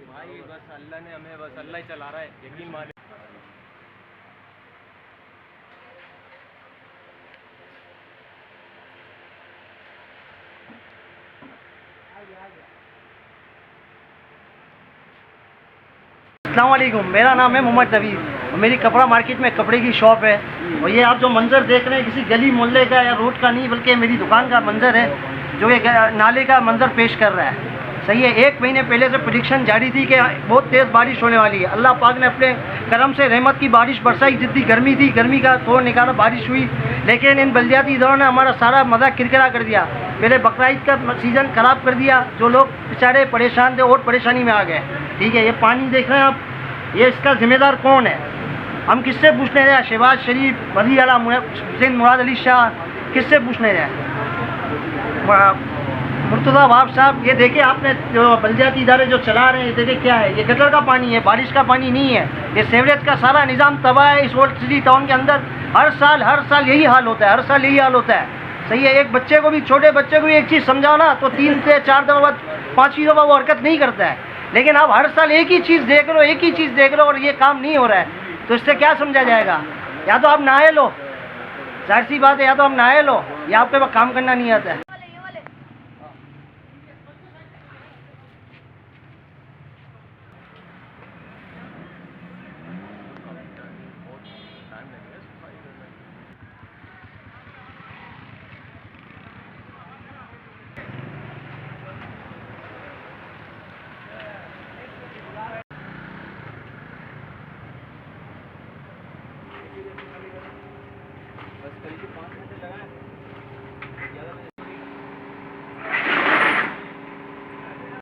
भाई बस अल्लाह ने हमें बस अल्लाह ही चला रहा है, यकीन मान। अस्सलाम वालेकुम, मेरा नाम है मोहम्मद नवीद। मेरी कपड़ा मार्केट में कपड़े की शॉप है और ये आप जो मंज़र देख रहे हैं किसी गली मोहल्ले का या रोड का नहीं, बल्कि मेरी दुकान का मंज़र है जो एक नाले का मंज़र पेश कर रहा है। सही है, 1 महीने पहले से प्रेडिक्शन जारी थी कि बहुत तेज़ बारिश होने वाली है। अल्लाह पाक ने अपने करम से रहमत की बारिश बरसाई। जितनी गर्मी थी, गर्मी का तोड़ निकाला, बारिश हुई, लेकिन इन बल्दियाती इदारों ने हमारा सारा मज़ा किरकिरा कर दिया। पहले बकरीद का सीज़न ख़राब कर दिया, जो लोग बेचारे परेशान थे और परेशानी में आ गए। ठीक है, ये पानी देख रहे हैं आप, ये इसका ज़िम्मेदार कौन है? हम किससे पूछने जाए? शहबाज शरीफ, वली आला हुसैन मुराद अली शाह, किससे पूछने जाए? मुर्तज़ा वाब साहब, ये देखे आपने जो बल्दियाती इदारे जो चला रहे हैं, ये देखे क्या है? ये गटर का पानी है, बारिश का पानी नहीं है। ये सीवरेज का सारा निज़ाम तबाह है। इस ओल्ड सिटी टाउन के अंदर हर साल यही हाल होता है, हर साल यही हाल होता है। सही है, एक बच्चे को भी, छोटे बच्चे को भी एक चीज़ समझाओ ना तो 3 से 4 दफ़ा बाद 5वीं दफ़ा वो हरकत नहीं करता है। लेकिन आप हर साल एक ही चीज़ देख रहे हो, एक ही चीज़ देख रहे हो और ये काम नहीं हो रहा है, तो इससे क्या समझा जाएगा? या तो आप नहाए लो, जाहिर सी बात है, या तो आप नहाए लो या आपके पास काम करना नहीं आता है।